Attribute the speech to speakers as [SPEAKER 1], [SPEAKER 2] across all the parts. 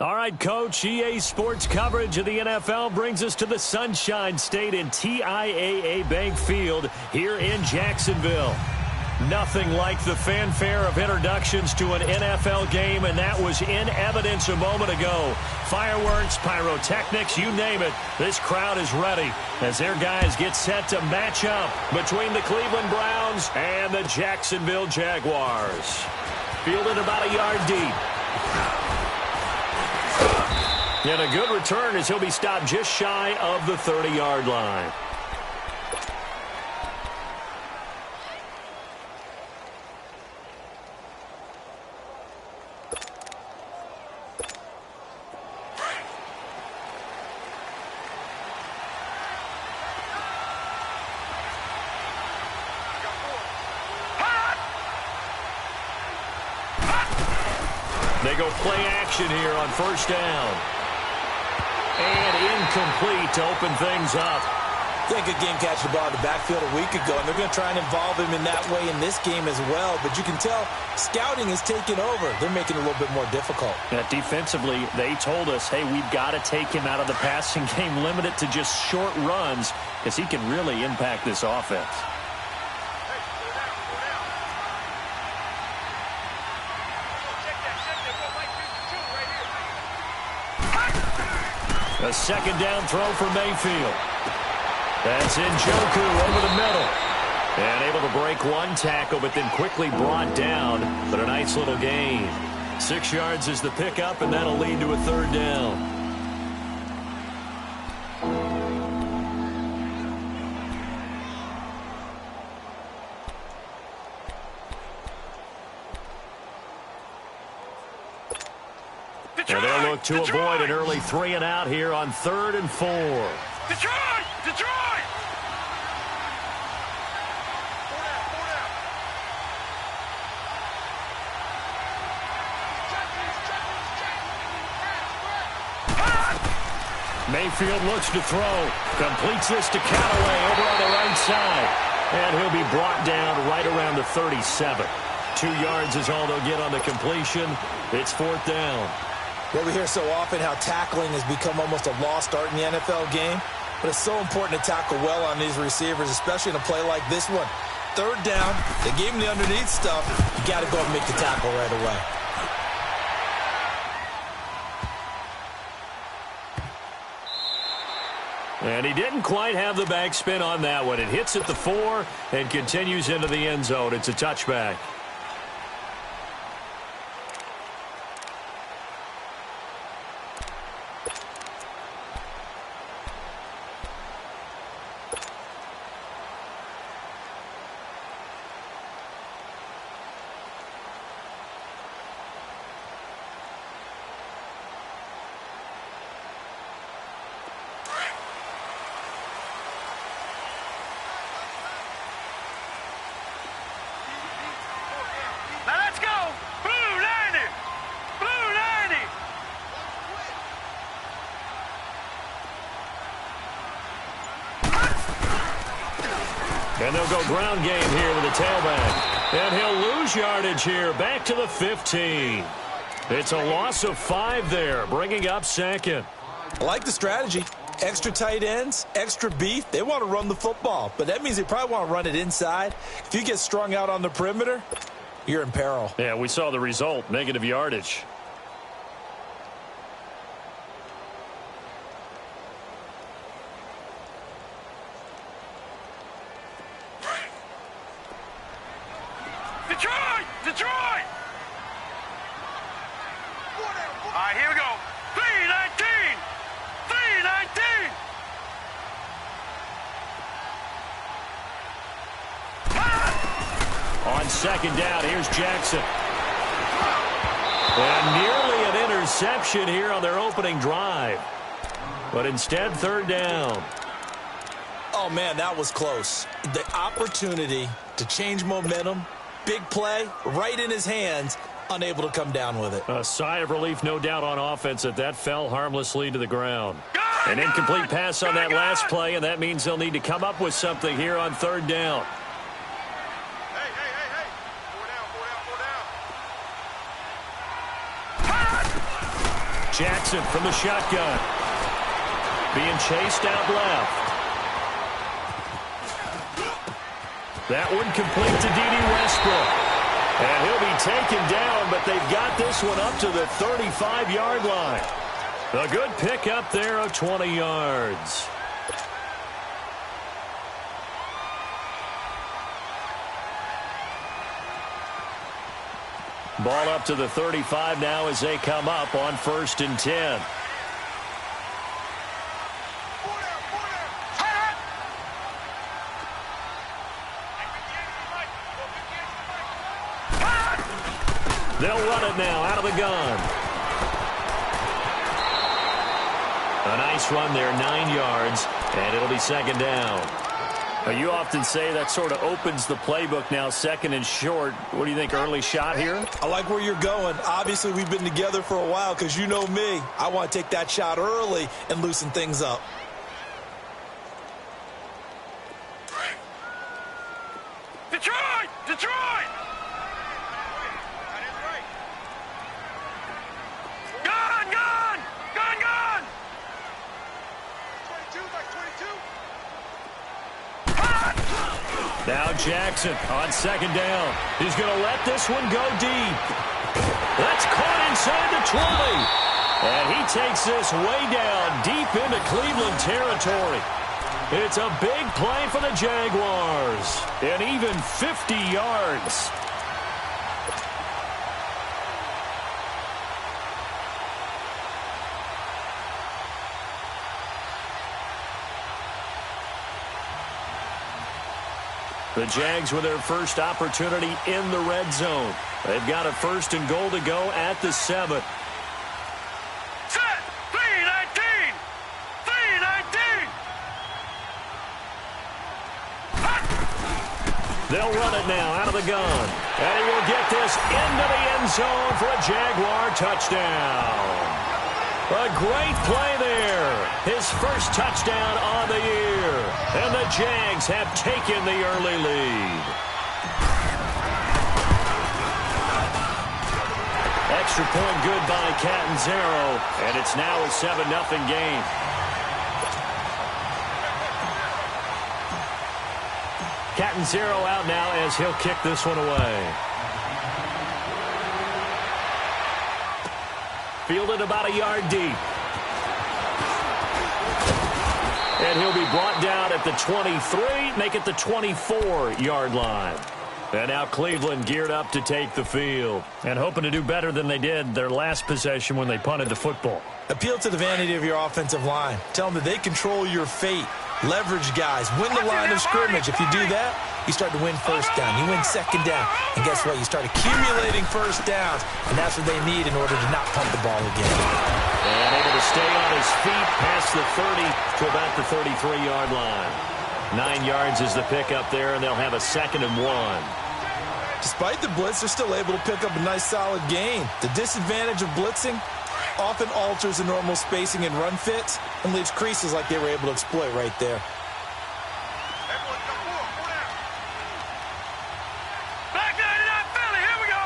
[SPEAKER 1] All right, Coach, EA Sports coverage of the NFL brings us to the Sunshine State in TIAA Bank Field here in Jacksonville. Nothing like the fanfare of introductions to an NFL game, and that was in evidence a moment ago. Fireworks, pyrotechnics, you name it. This crowd is ready as their guys get set to match up between the Cleveland Browns and the Jacksonville Jaguars. Fielded about a yard deep. And a good return as he'll be stopped just shy of the 30-yard line. They go play action here on first down. And incomplete to open things up.
[SPEAKER 2] Yeah, good game catching the ball in the backfield a week ago, and they're going to try and involve him in that way in this game as well. But you can tell scouting is taking over. They're making it a little bit more difficult.
[SPEAKER 1] Defensively, they told us, hey, we've got to take him out of the passing game, limit it to just short runs, because he can really impact this offense. A second down throw for Mayfield. That's Njoku over the middle. And able to break one tackle, but then quickly brought down. But a nice little gain. 6 yards is the pickup, and that'll lead to a third down. to avoid an early 3-and-out here on 3rd and 4.
[SPEAKER 3] Detroit! Detroit!
[SPEAKER 1] Mayfield looks to throw. Completes this to Canale over on the right side. And he'll be brought down right around the 37. 2 yards is all they'll get on the completion. It's 4th down.
[SPEAKER 2] Well, we hear so often how tackling has become almost a lost art in the NFL game. But it's so important to tackle well on these receivers, especially in a play like this one. 3rd down, they gave him the underneath stuff. You got to go and make the tackle right away.
[SPEAKER 1] And he didn't quite have the backspin on that one. It hits at the 4 and continues into the end zone. It's a touchback. And they'll go ground game here with a tailback. And he'll lose yardage here, back to the 15. It's a loss of 5 there, bringing up 2nd.
[SPEAKER 2] I like the strategy. Extra tight ends, extra beef. They want to run the football, but that means they probably want to run it inside. If you get strung out on the perimeter, you're in peril.
[SPEAKER 1] Yeah, we saw the result, negative yardage.
[SPEAKER 3] Detroit! Detroit! All right, here we go. 3-19! 3-19!
[SPEAKER 1] On 2nd down, here's Jackson. And nearly an interception here on their opening drive. But instead, 3rd down.
[SPEAKER 2] Oh, man, that was close. The opportunity to change momentum, big play, right in his hands, unable to come down with it.
[SPEAKER 1] A sigh of relief, no doubt, on offense that fell harmlessly to the ground. An incomplete pass on that last play, and that means they'll need to come up with something here on 3rd down.
[SPEAKER 3] Hey. 4 down.
[SPEAKER 1] Jackson from the shotgun. Being chased out left. That one complete to D.D. Westbrook. And he'll be taken down, but they've got this one up to the 35-yard line. A good pickup there of 20 yards. Ball up to the 35 now as they come up on 1st and 10. They'll run it now out of the gun. A nice run there, 9 yards, and it'll be 2nd down. You often say that sort of opens the playbook now, 2nd and short. What do you think, early shot here?
[SPEAKER 2] I like where you're going. Obviously, we've been together for a while because you know me. I want to take that shot early and loosen things up.
[SPEAKER 3] Detroit! Detroit! Gun! 22!
[SPEAKER 1] Now Jackson on 2nd down. He's going to let this one go deep. That's caught inside the 20. And he takes this way down deep into Cleveland territory. It's a big play for the Jaguars. And even 50 yards. The Jags with their first opportunity in the red zone. They've got a 1st and goal to go at the 7.
[SPEAKER 3] 7!
[SPEAKER 1] They'll run it now out of the gun. And he will get this into the end zone for a Jaguar touchdown. A great play there. His first touchdown on the year. And the Jags have taken the early lead. Extra point good by Catanzaro. And it's now a 7-0 game. Catanzaro out now as he'll kick this one away. Fielded about a yard deep. And he'll be brought down at the 23, make it the 24-yard line. And now Cleveland geared up to take the field and hoping to do better than they did their last possession when they punted the football.
[SPEAKER 2] Appeal to the vanity of your offensive line. Tell them that they control your fate. Leverage guys. Win the line of scrimmage. If you do that, you start to win first down. You win second down. And guess what? You start accumulating first downs. And that's what they need in order to not punt the ball again.
[SPEAKER 1] And able to stay on his feet past the 30 to about the 33-yard line. 9 yards is the pickup there, and they'll have a 2nd and 1.
[SPEAKER 2] Despite the blitz, they're still able to pick up a nice solid gain. The disadvantage of blitzing often alters the normal spacing and run fits and leaves creases like they were able to exploit right there.
[SPEAKER 3] Back 99 Philly, here we go.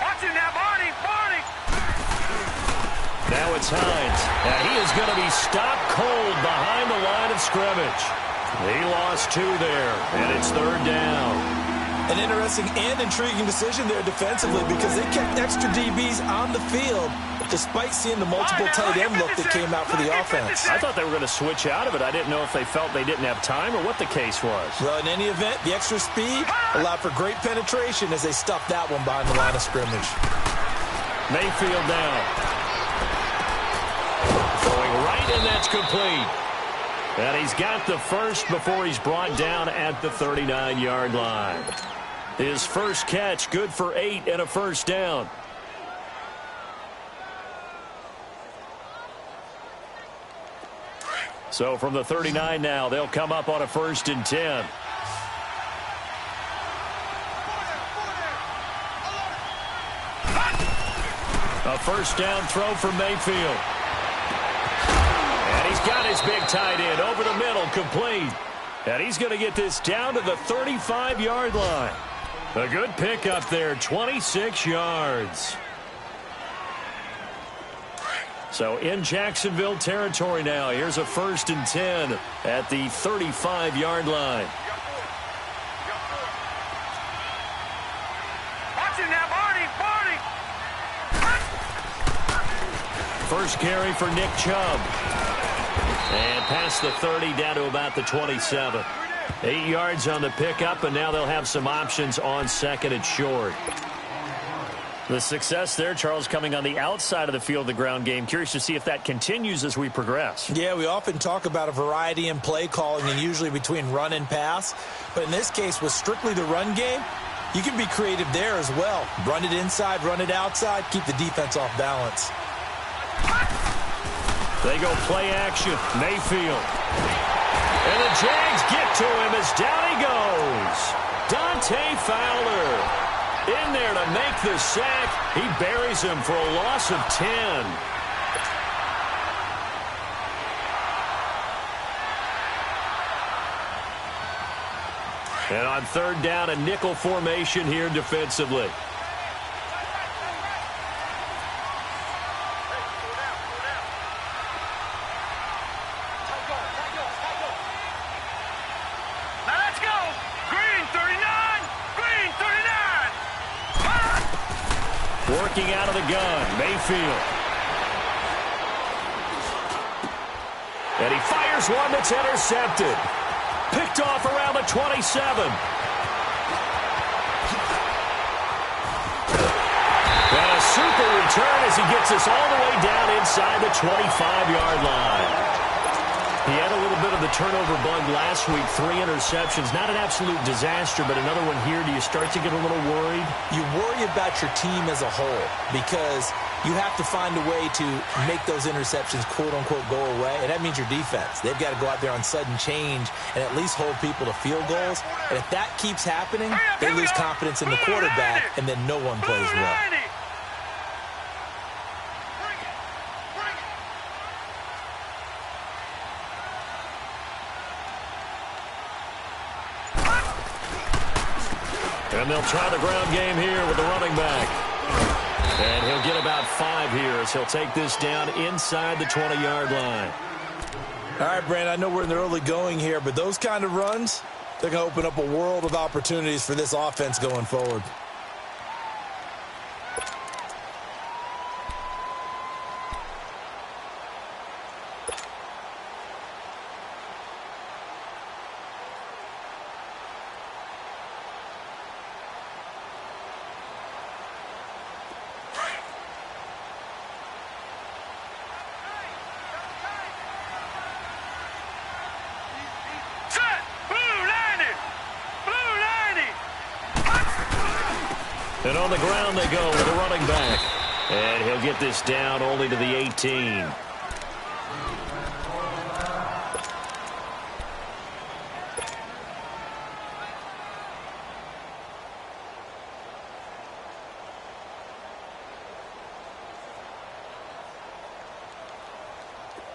[SPEAKER 3] Watch him now, Barney.
[SPEAKER 1] Now it's Hines. And he is going to be stopped cold behind the line of scrimmage. He lost 2 there, and it's 3rd down.
[SPEAKER 2] An interesting and intriguing decision there defensively because they kept extra DBs on the field despite seeing the multiple tight end look that came out for the offense.
[SPEAKER 1] I thought they were going to switch out of it. I didn't know if they felt they didn't have time or what the case was.
[SPEAKER 2] Well, in any event, the extra speed allowed for great penetration as they stuffed that one behind the line of scrimmage.
[SPEAKER 1] Mayfield down. Going right, and that's complete. And he's got the first before he's brought down at the 39-yard line. His first catch, good for 8 and a first down. So from the 39 now, they'll come up on a 1st and 10. A first down throw for Mayfield. And he's got his big tight end over the middle, complete. And he's going to get this down to the 35-yard line. A good pickup there, 26 yards. So in Jacksonville territory now. Here's a 1st and 10 at the 35-yard line.
[SPEAKER 3] Watch him now, Barney.
[SPEAKER 1] First carry for Nick Chubb. And past the 30 down to about the 27. 8 yards on the pickup, and now they'll have some options on 2nd and short. The success there, Charles, coming on the outside of the field, the ground game. Curious to see if that continues as we progress.
[SPEAKER 2] Yeah, we often talk about a variety in play calling and usually between run and pass. But in this case, with strictly the run game, you can be creative there as well. Run it inside, run it outside, keep the defense off balance.
[SPEAKER 1] They go play action. Mayfield. And the Jags get to him as down he goes. Dante Fowler in there to make the sack. He buries him for a loss of 10. And on 3rd down, a nickel formation here defensively. Working out of the gun, Mayfield. And he fires one that's intercepted. Picked off around the 27. And a super return as he gets us all the way down inside the 25-yard line. He had a little bit of the turnover bug last week, 3 interceptions. Not an absolute disaster, but another one here. Do you start to get a little worried?
[SPEAKER 2] You worry about your team as a whole because you have to find a way to make those interceptions, quote-unquote, go away, and that means your defense. They've got to go out there on sudden change and at least hold people to field goals. And if that keeps happening, they lose confidence in the quarterback, and then no one plays well.
[SPEAKER 1] And they'll try the ground game here with the running back. And he'll get about 5 here as he'll take this down inside the 20-yard line.
[SPEAKER 2] All right, Brandon, I know we're in the early going here, but those kind of runs, they're going to open up a world of opportunities for this offense going forward.
[SPEAKER 1] And on the ground they go with a running back. And he'll get this down only to the 18.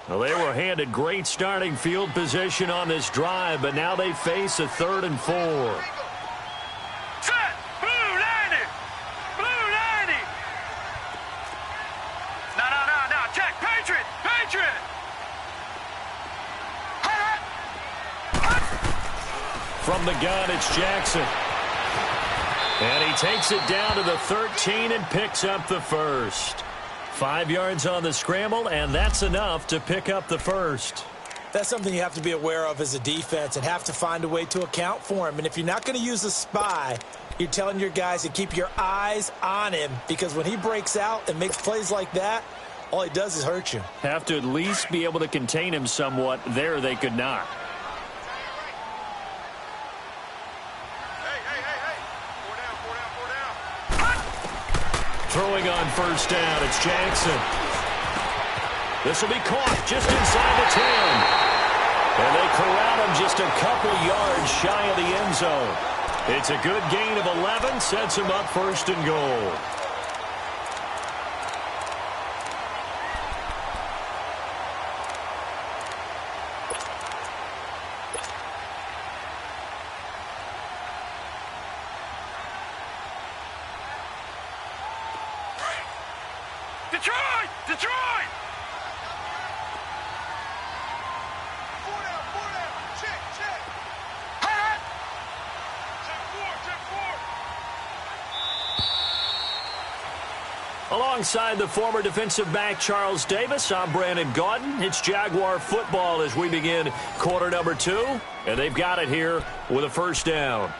[SPEAKER 1] Well, they were handed great starting field position on this drive, but now they face a 3rd and 4. From the gun, it's Jackson. And he takes it down to the 13 and picks up the first. 5 yards on the scramble, and that's enough to pick up the first.
[SPEAKER 2] That's something you have to be aware of as a defense and have to find a way to account for him. And if you're not going to use a spy, you're telling your guys to keep your eyes on him, because when he breaks out and makes plays like that, all he does is hurt you.
[SPEAKER 1] Have to at least be able to contain him somewhat. There they could not. Throwing on first down, it's Jackson. This will be caught just inside the 10. And they corral him just a couple yards shy of the end zone. It's a good gain of 11, sets him up 1st and goal.
[SPEAKER 3] Detroit! Check. Check 4.
[SPEAKER 1] Alongside the former defensive back Charles Davis, I'm Brandon Gaudin. It's Jaguar football as we begin quarter number 2. And they've got it here with a first down.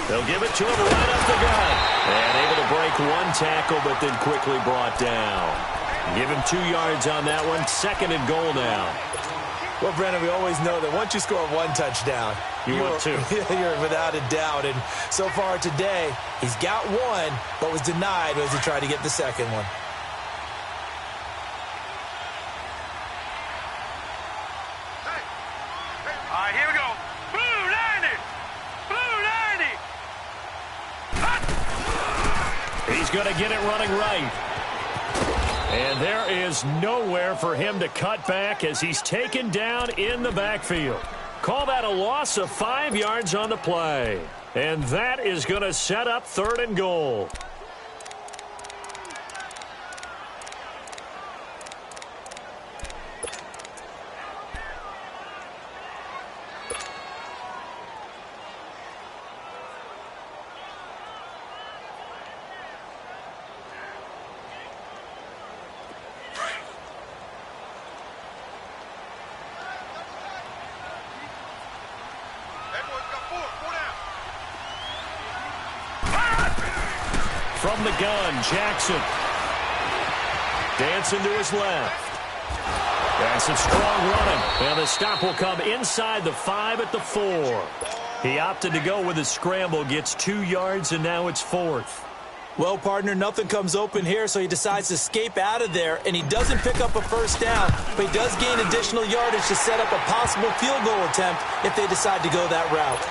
[SPEAKER 1] They'll give it to him right up the gut. And able to break one tackle, but then quickly brought down. Give him 2 yards on that one. 2nd and goal now.
[SPEAKER 2] Well, Brandon, we always know that once you score 1 touchdown,
[SPEAKER 1] you're 2.
[SPEAKER 2] You're without a doubt. And so far today, he's got 1, but was denied as he tried to get the 2nd one.
[SPEAKER 3] All right, here we go. Blue 90! Blue 90!
[SPEAKER 1] He's going to get it running right. And there is nowhere for him to cut back as he's taken down in the backfield. Call that a loss of 5 yards on the play. And that is going to set up 3rd and goal. From the gun, Jackson. Dancing to his left. That's some strong running. And the stop will come inside the 5 at the 4. He opted to go with a scramble, gets 2 yards, and now it's 4th.
[SPEAKER 2] Well, partner, nothing comes open here, so he decides to escape out of there, and he doesn't pick up a first down, but he does gain additional yardage to set up a possible field goal attempt if they decide to go that route.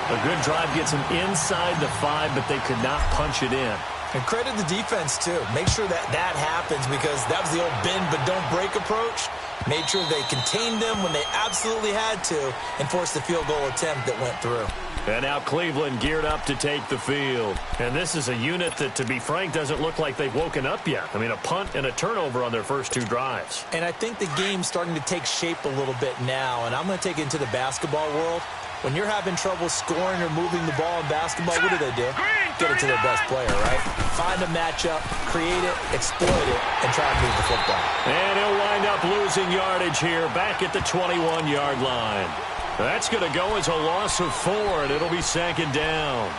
[SPEAKER 1] A good drive gets him inside the 5, but they could not punch it in.
[SPEAKER 2] And credit the defense, too. Make sure that happens because that was the old bend but don't break approach. Made sure they contained them when they absolutely had to and forced the field goal attempt that went through.
[SPEAKER 1] And now Cleveland geared up to take the field. And this is a unit that, to be frank, doesn't look like they've woken up yet. I mean, a punt and a turnover on their first 2 drives.
[SPEAKER 2] And I think the game's starting to take shape a little bit now. And I'm going to take it into the basketball world. When you're having trouble scoring or moving the ball in basketball, what do? Get it to their best player, right? Find a matchup, create it, exploit it, and try to move the football.
[SPEAKER 1] And he'll wind up losing yardage here back at the 21-yard line. That's going to go as a loss of 4, and it'll be 2nd down.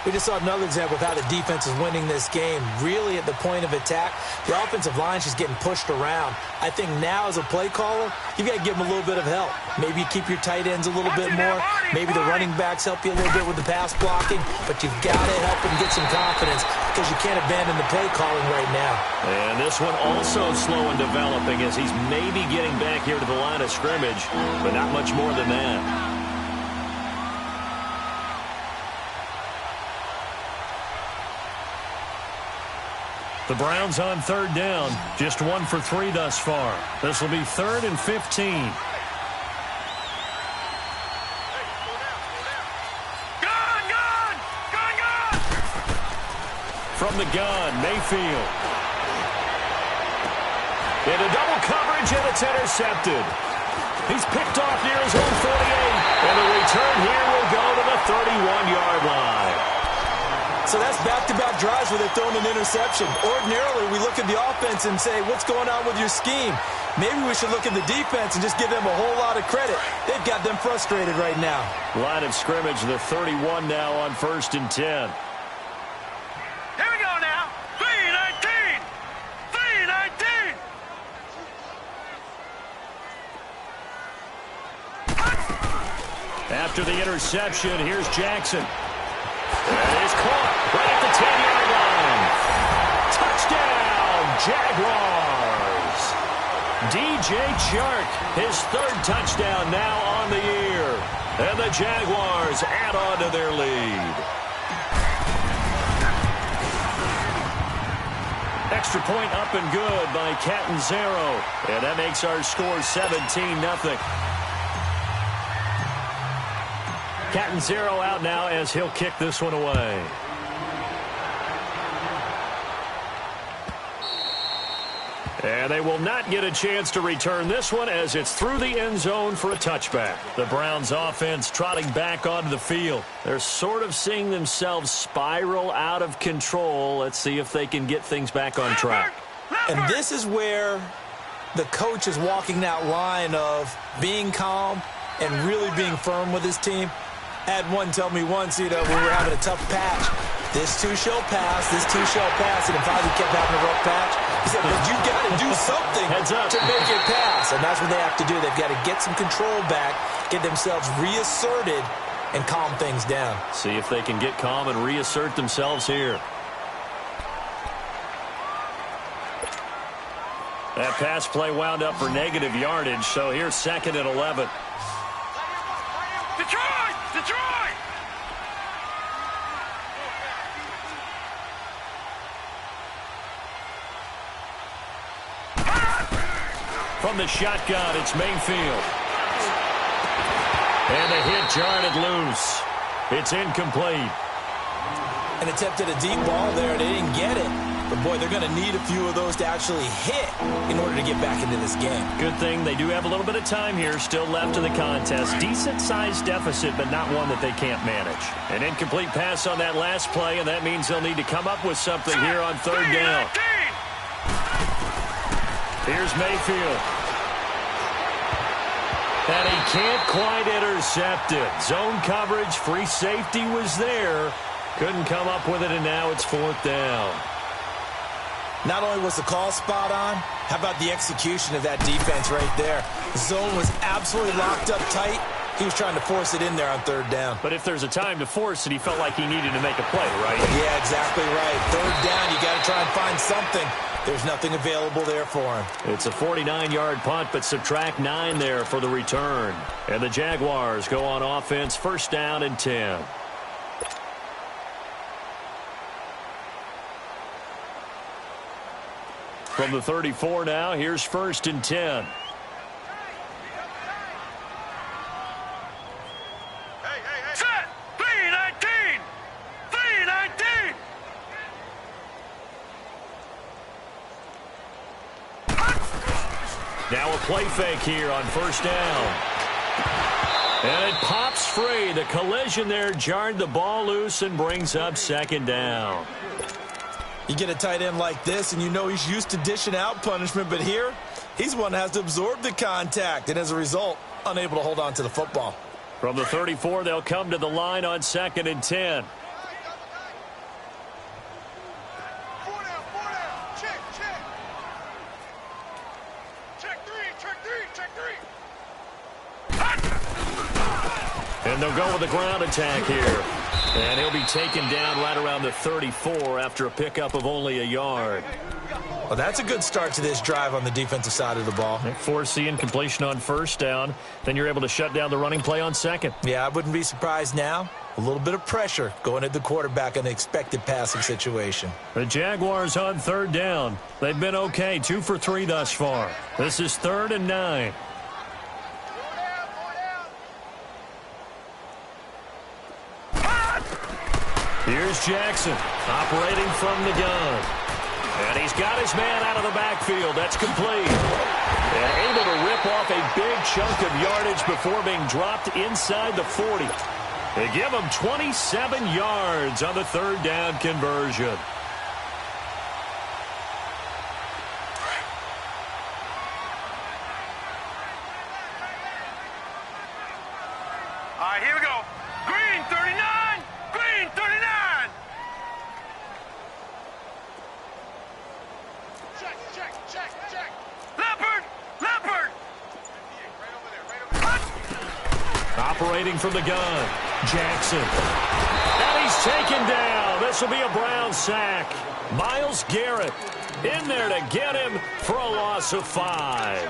[SPEAKER 2] We just saw another example of how the defense is winning this game. Really at the point of attack, the offensive line's just getting pushed around. I think now as a play caller, you've got to give them a little bit of help. Maybe you keep your tight ends a little bit more. Maybe the running backs help you a little bit with the pass blocking. But you've got to help them get some confidence because you can't abandon the play calling right now.
[SPEAKER 1] And this one also slow in developing as he's maybe getting back here to the line of scrimmage, but not much more than that. The Browns on 3rd down. Just 1 for 3 thus far. This will be 3rd and 15.
[SPEAKER 3] Gun!
[SPEAKER 1] From the gun, Mayfield. Into double coverage, and it's intercepted. He's picked off near his own 48. And the return here will go to the 31-yard line.
[SPEAKER 2] So that's back-to-back drives where they've thrown an interception. Ordinarily, we look at the offense and say, what's going on with your scheme? Maybe we should look at the defense and just give them a whole lot of credit. They've got them frustrated right now.
[SPEAKER 1] Line of scrimmage, the 31 now on 1st and 10.
[SPEAKER 3] Here we go now. 3-19. 3-19.
[SPEAKER 1] After the interception, here's Jackson. That is caught right at the 10-yard line. Touchdown, Jaguars. DJ Chark, his 3rd touchdown now on the year. And the Jaguars add on to their lead. Extra point up and good by Catanzaro. And that makes our score 17-0. Catanzaro out now as he'll kick this one away. And they will not get a chance to return this one as it's through the end zone for a touchback. The Browns offense trotting back onto the field. They're sort of seeing themselves spiral out of control. Let's see if they can get things back on track.
[SPEAKER 2] And this is where the coach is walking that line of being calm and really being firm with his team. I had one tell me once, we were having a tough patch. This too shall pass, this too shall pass. And if Ozzie kept having a rough patch, he said, but you got to do something to make it pass. And that's what they have to do. They've got to get some control back, get themselves reasserted, and calm things down.
[SPEAKER 1] See if they can get calm and reassert themselves here. That pass play wound up for negative yardage, so here's 2nd and 11.
[SPEAKER 3] Detroit! Detroit!
[SPEAKER 1] From the shotgun, it's Mayfield. And the hit jarred loose. It's incomplete.
[SPEAKER 2] An attempt at a deep ball there, they didn't get it. But, boy, they're going to need a few of those to actually hit in order to get back into this game.
[SPEAKER 1] Good thing they do have a little bit of time here still left in the contest. Decent-sized deficit, but not one that they can't manage. An incomplete pass on that last play, and that means they'll need to come up with something here on 3rd down. Here's Mayfield. And he can't quite intercept it. Zone coverage, free safety was there. Couldn't come up with it, and now it's 4th down.
[SPEAKER 2] Not only was the call spot on, how about the execution of that defense right there? The zone was absolutely locked up tight. He was trying to force it in there on 3rd down.
[SPEAKER 1] But if there's a time to force it, he felt like he needed to make a play, right?
[SPEAKER 2] Yeah, exactly right. 3rd down, you got to try and find something. There's nothing available there for him.
[SPEAKER 1] It's a 49-yard punt, but subtract 9 there for the return. And the Jaguars go on offense, 1st down and 10. From the 34 now, here's 1st and 10.
[SPEAKER 3] Set! 3-19! 3-19!
[SPEAKER 1] Now a play fake here on 1st down. And it pops free. The collision there jarred the ball loose and brings up 2nd down.
[SPEAKER 2] You get a tight end like this, and you know he's used to dishing out punishment, but here, he's one that has to absorb the contact, and as a result, unable to hold on to the football.
[SPEAKER 1] From the 34, they'll come to the line on 2nd and 10.
[SPEAKER 3] Four down. Check. Check three.
[SPEAKER 1] And they'll go with the ground attack here. And he'll be taken down right around the 34 after a pickup of only a yard.
[SPEAKER 2] Well, that's a good start to this drive on the defensive side of the ball.
[SPEAKER 1] Force the incompletion on 1st down. Then you're able to shut down the running play on 2nd.
[SPEAKER 2] Yeah, I wouldn't be surprised now. A little bit of pressure going at the quarterback in the expected passing situation.
[SPEAKER 1] The Jaguars on 3rd down. They've been okay, 2 for 3 thus far. This is 3rd and 9. Here's Jackson operating from the gun. And he's got his man out of the backfield. That's complete. And able to rip off a big chunk of yardage before being dropped inside the 40. They give him 27 yards on the 3rd down conversion.
[SPEAKER 3] All right, here we go. Green 39. Green 39. Check. Leopard.
[SPEAKER 1] Operating from the gun, Jackson. And he's taken down. This will be a Brown sack. Myles Garrett in there to get him for a loss of 5.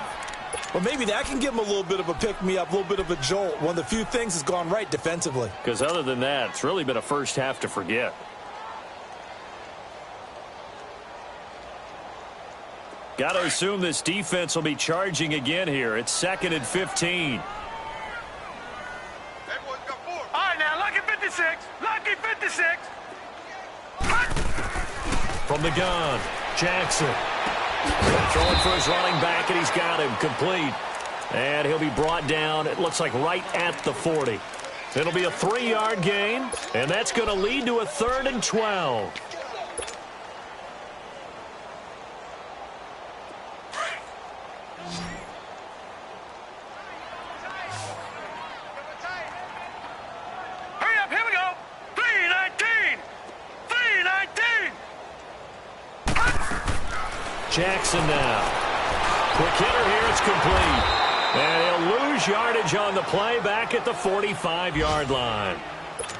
[SPEAKER 2] Well, maybe that can give him a little bit of a pick-me-up, a little bit of a jolt. One of the few things that's gone right defensively.
[SPEAKER 1] Because other than that, it's really been a first half to forget. Got to assume this defense will be charging again here. It's 2nd and 15.
[SPEAKER 3] All right, now, lucky 56. Lucky 56.
[SPEAKER 1] From the gun, Jackson. Throwing for his running back, and he's got him complete. And he'll be brought down, it looks like right at the 40. It'll be a 3-yard gain, and that's going to lead to a 3rd and 12.
[SPEAKER 3] Hurry up, here we go. 3-19. 3-19.
[SPEAKER 1] Jackson now. Quick hitter here, it's complete. And he'll lose yardage on the play back at the 45-yard line.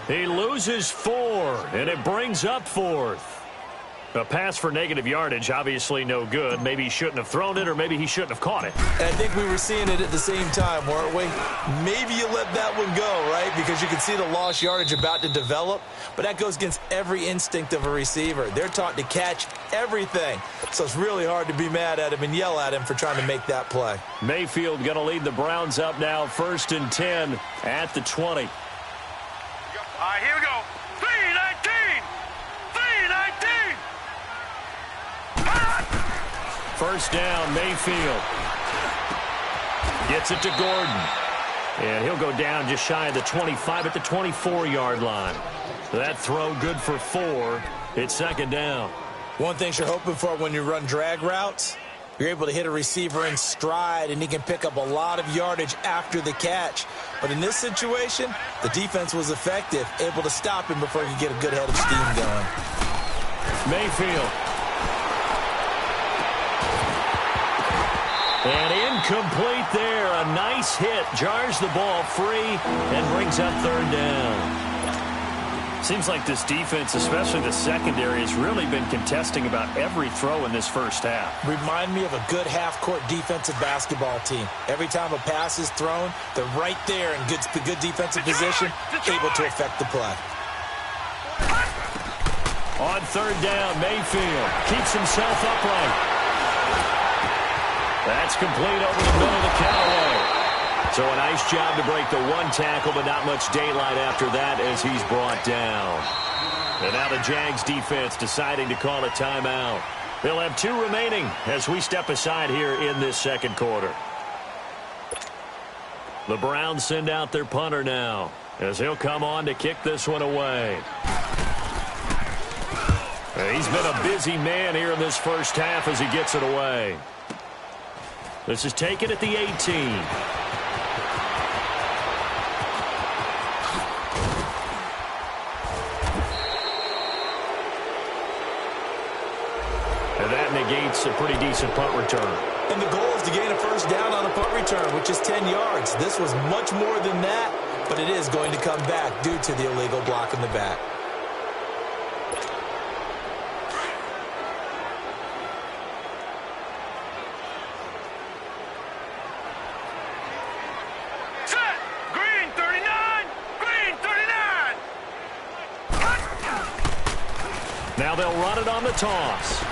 [SPEAKER 1] He loses 4, and it brings up 4th. A pass for negative yardage, obviously no good. Maybe he shouldn't have thrown it, or maybe he shouldn't have caught it.
[SPEAKER 2] I think we were seeing it at the same time, weren't we? Maybe you let that one go, right? Because you can see the lost yardage about to develop. But that goes against every instinct of a receiver. They're taught to catch everything. So it's really hard to be mad at him and yell at him for trying to make that play.
[SPEAKER 1] Mayfield going to lead the Browns up now, 1st and 10 at the 20.
[SPEAKER 3] All right, here we go. 3-19. 3-19.
[SPEAKER 1] 1st down, Mayfield. Gets it to Gordon. And he'll go down just shy of the 25 at the 24-yard line. That throw good for 4. It's 2nd down.
[SPEAKER 2] One thing you're hoping for when you run drag routes, You're able to hit a receiver in stride, and he can pick up a lot of yardage after the catch. But in this situation, the defense was effective, able to stop him before he could get a good head of steam going.
[SPEAKER 1] Mayfield. And incomplete there. A nice hit. Jars the ball free and brings up third down. Seems like this defense, especially the secondary, has really been contesting about every throw in this first half.
[SPEAKER 2] Remind me of a good half-court defensive basketball team. Every time a pass is thrown, they're right there in good defensive position, able to affect the play.
[SPEAKER 1] On third down, Mayfield keeps himself upright. That's complete over the middle to Canale. So a nice job to break the one tackle, but not much daylight after that as he's brought down. And now the Jags defense deciding to call a timeout. They'll have 2 remaining as we step aside here in this second quarter. The Browns send out their punter now as he'll come on to kick this one away. He's been a busy man here in this first half as he gets it away. This is taken at the 18. And that negates a pretty decent punt return.
[SPEAKER 2] And the goal is to gain a first down on a punt return, which is 10 yards. This was much more than that, but it is going to come back due to the illegal block in the back.
[SPEAKER 3] Set. Green 39. Green 39.
[SPEAKER 1] Now they'll run it on the toss.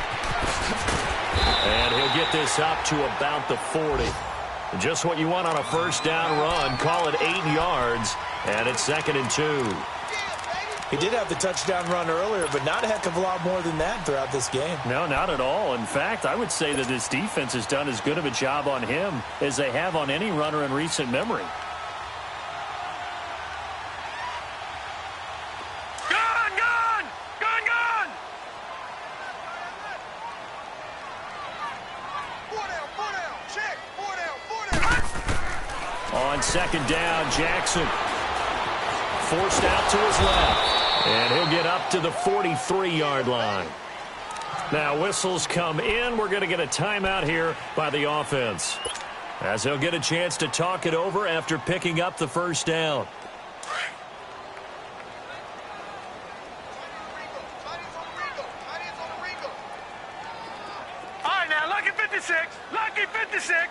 [SPEAKER 1] And he'll get this up to about the 40. Just what you want on a first down run. Call it 8 yards, and it's 2nd and 2.
[SPEAKER 2] He did have the touchdown run earlier, but not a heck of a lot more than that throughout this game.
[SPEAKER 1] No, not at all. In fact, I would say that this defense has done as good of a job on him as they have on any runner in recent memory. On second down, Jackson forced out to his left, and he'll get up to the 43-yard line. Now whistles come in. We're going to get a timeout here by the offense, as he'll get a chance to talk it over after picking up the first down.
[SPEAKER 3] All right, now, lucky 56. Lucky 56.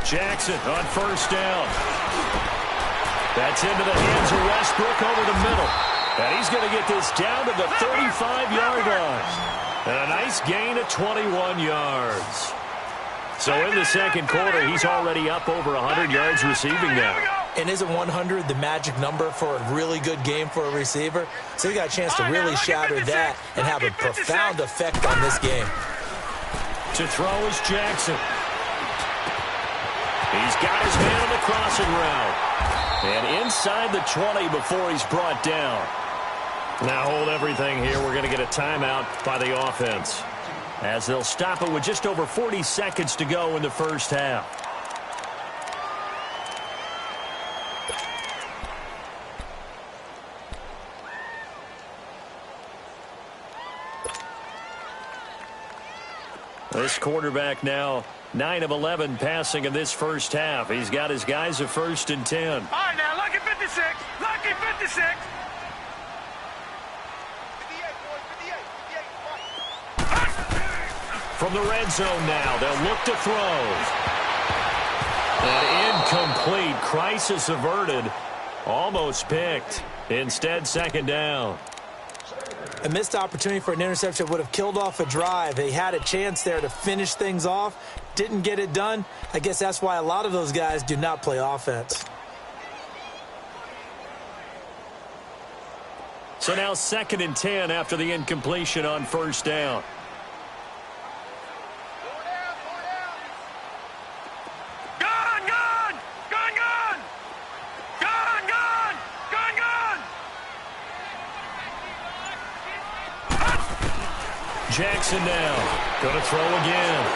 [SPEAKER 1] Jackson on first down. That's into the hands of Westbrook over the middle. And he's going to get this down to the 35-yard line. And a nice gain of 21 yards. So in the second quarter, he's already up over 100 yards receiving now.
[SPEAKER 2] And isn't 100 the magic number for a really good game for a receiver? So he got a chance to really shatter that and have a profound effect on this game.
[SPEAKER 1] To throw is Jackson. He's got his man on the crossing route. And inside the 20 before he's brought down. Now hold everything here. We're going to get a timeout by the offense, as they'll stop it with just over 40 seconds to go in the first half. This quarterback now 9 of 11 passing in this first half. He's got his guys at 1st and 10.
[SPEAKER 3] All right, now, lucky 56. Lucky 56. 58,
[SPEAKER 1] From the red zone now, they'll look to throw. And incomplete. Crisis averted. Almost picked. Instead, second down.
[SPEAKER 2] A missed opportunity for an interception would have killed off a drive. They had a chance there to finish things off. Didn't get it done. I guess that's why a lot of those guys do not play offense.
[SPEAKER 1] So now 2nd and 10 after the incompletion on first down. Jackson now. Going to throw again.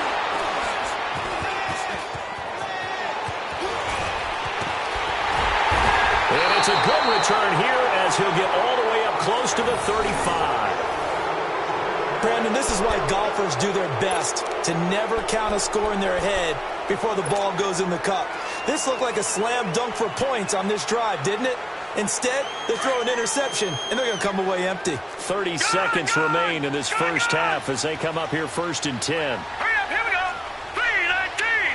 [SPEAKER 1] And it's a good return here as he'll get all the way up close to the 35.
[SPEAKER 2] Brandon, this is why golfers do their best to never count a score in their head before the ball goes in the cup. This looked like a slam dunk for points on this drive, didn't it? Instead, they throw an interception, and they're going to come away empty.
[SPEAKER 1] 30 seconds remain in this first half as they come up here 1st and 10.
[SPEAKER 3] Hurry up, here we go. 3-19.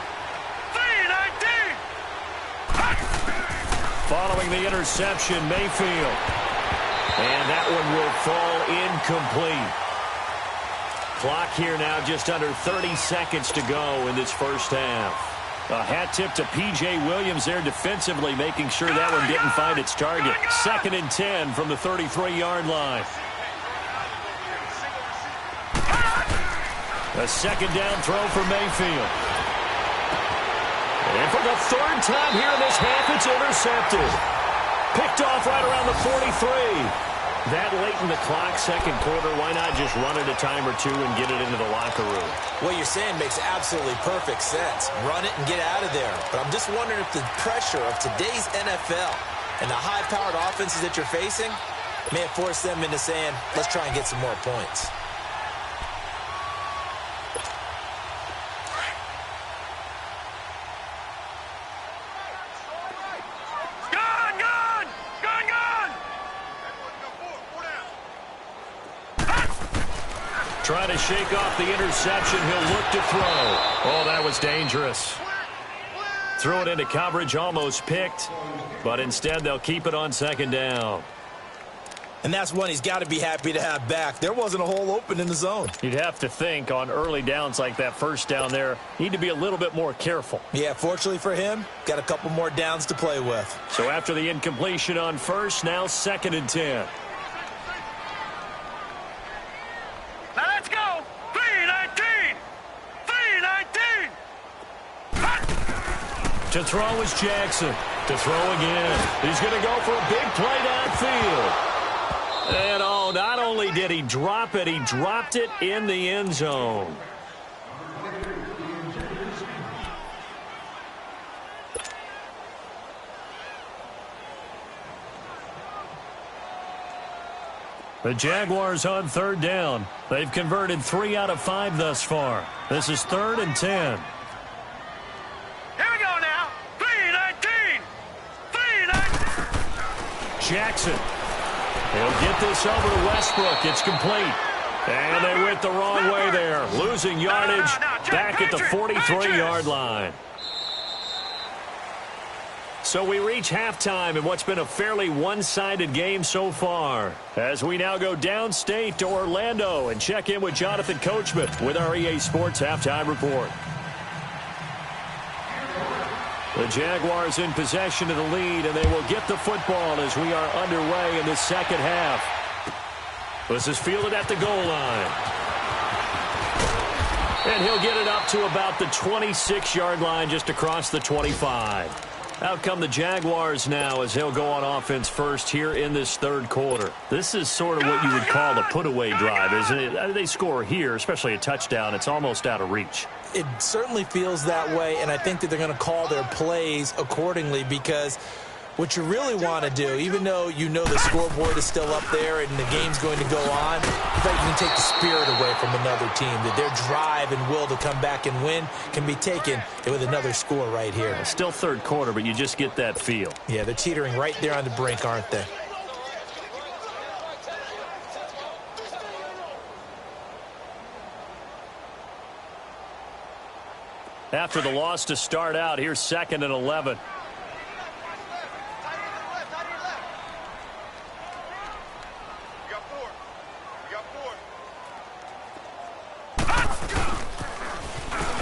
[SPEAKER 3] 3-19.
[SPEAKER 1] Following the interception, Mayfield. And that one will fall incomplete. Clock here now just under 30 seconds to go in this first half. A hat tip to P.J. Williams there defensively, making sure that one didn't find its target. 2nd and 10 from the 33-yard line. A second down throw for Mayfield. And for the 3rd time here in this half, it's intercepted. Picked off right around the 43. That late in the clock, 2nd quarter, why not just run it a time or two and get it into the locker room?
[SPEAKER 2] What you're saying makes absolutely perfect sense. Run it and get out of there. But I'm just wondering if the pressure of today's NFL and the high-powered offenses that you're facing may have forced them into saying, let's try and get some more points.
[SPEAKER 1] Trying to shake off the interception. He'll look to throw. Oh, that was dangerous. Threw it into coverage, almost picked. But instead, they'll keep it on 2nd down.
[SPEAKER 2] And that's one he's got to be happy to have back. There wasn't a hole open in the zone.
[SPEAKER 1] You'd have to think on early downs like that 1st down there, need to be a little bit more careful.
[SPEAKER 2] Yeah, fortunately for him, got a couple more downs to play with.
[SPEAKER 1] So after the incompletion on 1st, now 2nd and 10.
[SPEAKER 3] Now let's go. 3-19. 3-19.
[SPEAKER 1] To throw is Jackson. To throw again. He's going to go for a big play downfield. And oh, not only did he drop it, he dropped it in the end zone. The Jaguars on 3rd down. They've converted 3 out of 5 thus far. This is 3rd and 10.
[SPEAKER 3] Here we go now. 3-19. 3-19.
[SPEAKER 1] Jackson. He'll get this over to Westbrook. It's complete. And they went the wrong way there. Losing yardage back at the 43-yard line. So we reach halftime in what's been a fairly one-sided game so far. As we now go downstate to Orlando and check in with Jonathan Coachman with our EA Sports Halftime Report. The Jaguars in possession of the lead, and they will get the football as we are underway in the 2nd half. This is fielded at the goal line. And he'll get it up to about the 26-yard line, just across the 25. Out come the Jaguars now as he'll go on offense first here in this 3rd quarter. This is sort of what you would call a put-away drive, isn't it? They score here, especially a touchdown. It's almost out of reach.
[SPEAKER 2] It certainly feels that way, and I think that they're going to call their plays accordingly because what you really want to do, even though you know the scoreboard is still up there and the game's going to go on, I think you can take the spirit away from another team, that their drive and will to come back and win can be taken with another score right here.
[SPEAKER 1] Still 3rd quarter, but you just get that feel.
[SPEAKER 2] Yeah, they're teetering right there on the brink, aren't they?
[SPEAKER 1] After the loss to start out, here's 2nd and 11.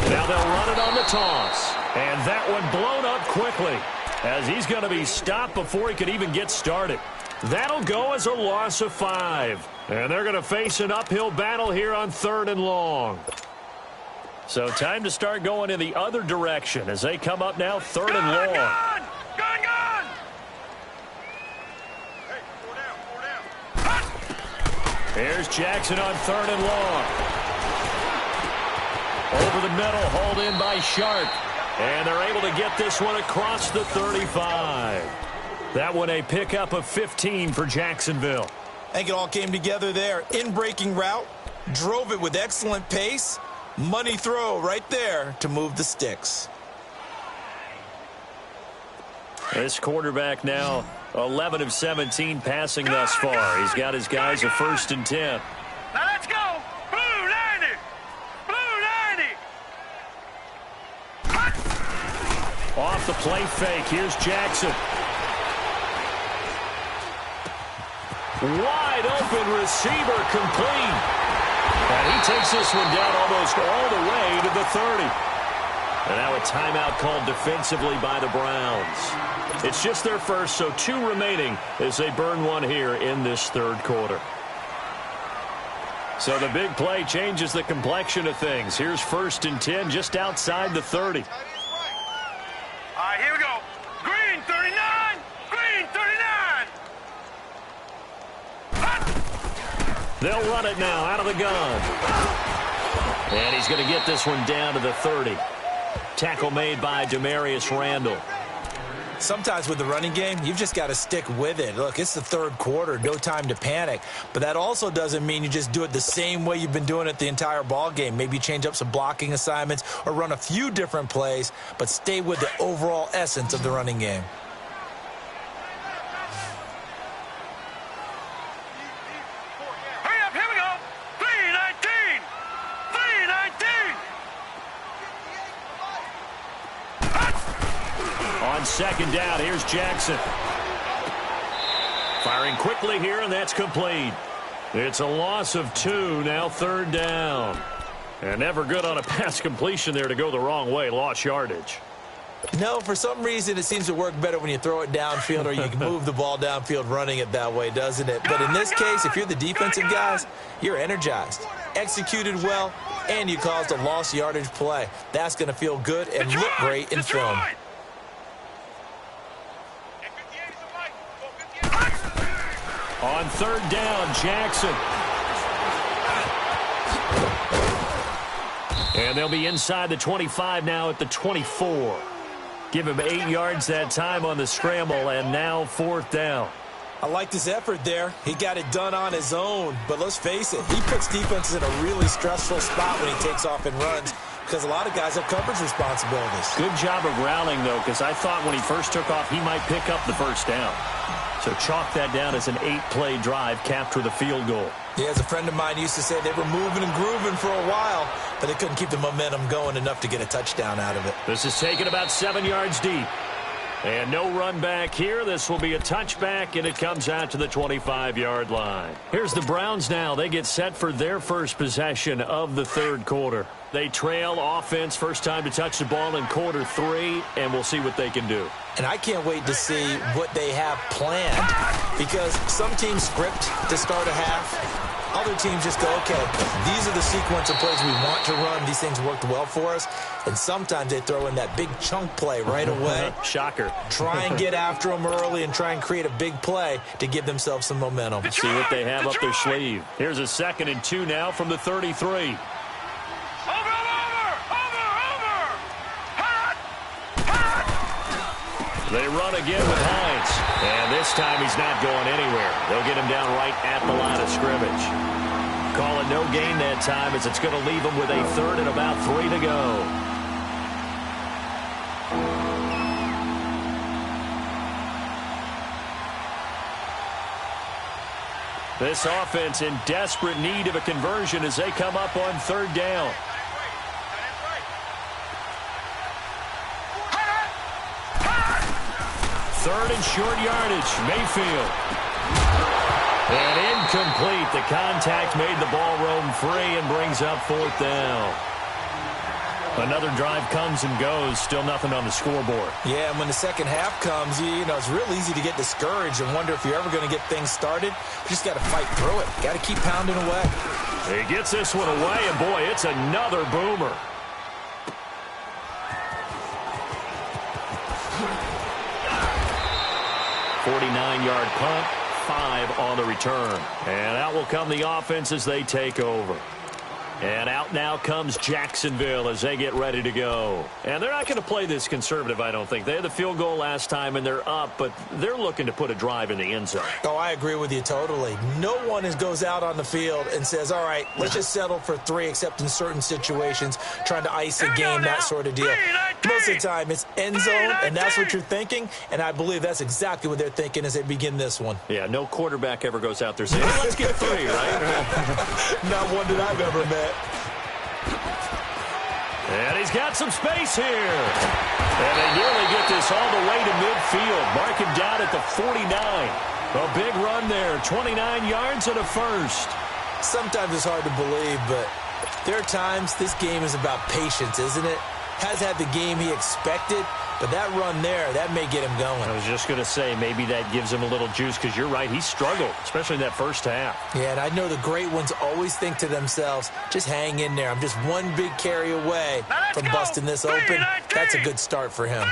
[SPEAKER 1] Now they'll run it on the toss. And that one blown up quickly as he's going to be stopped before he could even get started. That'll go as a loss of 5. And they're going to face an uphill battle here on 3rd and long. So time to start going in the other direction as they come up now 3rd and long.
[SPEAKER 3] Gone! Hey, 4 down.
[SPEAKER 1] Here's Jackson on 3rd and long. Over the middle, hauled in by Sharp. And they're able to get this one across the 35. That one a pickup of 15 for Jacksonville.
[SPEAKER 2] I think it all came together there. In-breaking route, drove it with excellent pace. Money throw right there to move the sticks.
[SPEAKER 1] This quarterback now 11 of 17 passing thus far. He's got his guys a 1st and 10.
[SPEAKER 3] Now let's go. Blue 90. Blue 90.
[SPEAKER 1] Off the play fake. Here's Jackson. Wide open receiver complete. And he takes this one down almost all the way to the 30. And now a timeout called defensively by the Browns. It's just their first, so 2 remaining as they burn one here in this 3rd quarter. So the big play changes the complexion of things. Here's 1st and 10 just outside the 30.
[SPEAKER 3] All right, here we go. Green 39. Green 39.
[SPEAKER 1] They'll run it now out of the gun. And he's going to get this one down to the 30. Tackle made by Demarius Randall.
[SPEAKER 2] Sometimes with the running game, you've just got to stick with it. Look, it's the 3rd quarter, no time to panic. But that also doesn't mean you just do it the same way you've been doing it the entire ball game. Maybe change up some blocking assignments or run a few different plays, but stay with the overall essence of the running game.
[SPEAKER 3] Hurry up, here we go. 319. 319.
[SPEAKER 1] On 2nd down, here's Jackson. Firing quickly here, and that's complete. It's a loss of 2, now 3rd down. And never good on a pass completion there to go the wrong way. Lost yardage.
[SPEAKER 2] No, for some reason, it seems to work better when you throw it downfield or you can move the ball downfield running it that way, doesn't it? But in this case, if you're the defensive guys, you're energized, executed well, and you caused a lost yardage play. That's going to feel good and look great in film.
[SPEAKER 1] On 3rd down, Jackson. And they'll be inside the 25 now at the 24. Give him 8 yards that time on the scramble, and now 4th down.
[SPEAKER 2] I liked his effort there. He got it done on his own. But let's face it, he puts defenses in a really stressful spot when he takes off and runs because a lot of guys have coverage responsibilities.
[SPEAKER 1] Good job of rallying, though, because I thought when he first took off, he might pick up the 1st down. So chalk that down as an 8-play drive, capture the field goal.
[SPEAKER 2] Yeah, as a friend of mine used to say, they were moving and grooving for a while, but they couldn't keep the momentum going enough to get a touchdown out of it.
[SPEAKER 1] This is taken about 7 yards deep. And no run back here. This will be a touchback, and it comes out to the 25-yard line. Here's the Browns now. They get set for their first possession of the 3rd quarter. They trail offense, first time to touch the ball in quarter 3, and we'll see what they can do.
[SPEAKER 2] And I can't wait to see what they have planned because some teams script to start a half. Other teams just go, okay, these are the sequence of plays we want to run. These things worked well for us. And sometimes they throw in that big chunk play right away.
[SPEAKER 1] Shocker.
[SPEAKER 2] Try and get after them early and try and create a big play to give themselves some momentum.
[SPEAKER 1] See what they have up their sleeve. Here's a 2nd and 2 now from the 33. They run again with Hines. And this time he's not going anywhere. They'll get him down right at the line of scrimmage. Call it no gain that time as it's going to leave him with a 3rd and about 3 to go. This offense in desperate need of a conversion as they come up on 3rd down. Third and short yardage, Mayfield. And incomplete. The contact made the ball roam free and brings up 4th down. Another drive comes and goes. Still nothing on the scoreboard.
[SPEAKER 2] Yeah, and when the second half comes, you know, it's real easy to get discouraged and wonder if you're ever going to get things started. You just got to fight through it. Got to keep pounding away.
[SPEAKER 1] He gets this one away, and boy, it's another boomer. .49-yard punt, 5 on the return. And out will come the offense as they take over. And out now comes Jacksonville as they get ready to go. And they're not going to play this conservative, I don't think. They had the field goal last time, and they're up, but they're looking to put a drive in the end zone.
[SPEAKER 2] Oh, I agree with you totally. No one goes out on the field and says, all right, let's just settle for 3, except in certain situations, trying to ice a game, that sort of deal. Most of the time, it's end zone, and that's what you're thinking, and I believe that's exactly what they're thinking as they begin this one.
[SPEAKER 1] Yeah, no quarterback ever goes out there saying, let's get 3, right?
[SPEAKER 2] Not one that I've ever met.
[SPEAKER 1] And he's got some space here. And they nearly get this all the way to midfield. Mark him down at the 49. A big run there, 29 yards and a first.
[SPEAKER 2] Sometimes it's hard to believe, but there are times this game is about patience, isn't it? Has had the game he expected, but that run there, that may get him going.
[SPEAKER 1] I was just going to say, maybe that gives him a little juice, because you're right, he struggled, especially in that first half.
[SPEAKER 2] Yeah, and I know the great ones always think to themselves, just hang in there. I'm just one big carry away from busting this open. That's a good start for him.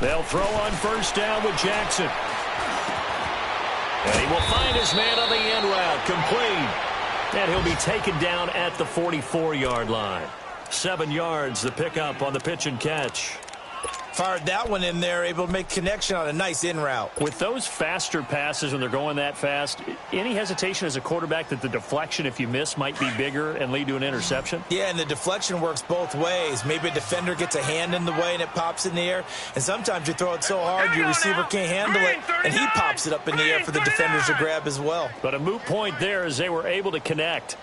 [SPEAKER 1] They'll throw on first down with Jackson. And he will find his man on the end route, complete. And he'll be taken down at the 44-yard line. 7 yards, the pickup on the pitch and catch.
[SPEAKER 2] Fired that one in there, able to make connection on a nice in route.
[SPEAKER 1] With those faster passes when they're going that fast, any hesitation as a quarterback that the deflection, if you miss, might be bigger and lead to an interception?
[SPEAKER 2] Yeah, and the deflection works both ways. Maybe a defender gets a hand in the way and it pops in the air. And sometimes you throw it so hard your receiver can't handle it, and he pops it up in the air for the defenders to grab as well.
[SPEAKER 1] But a moot point there as they were able to connect.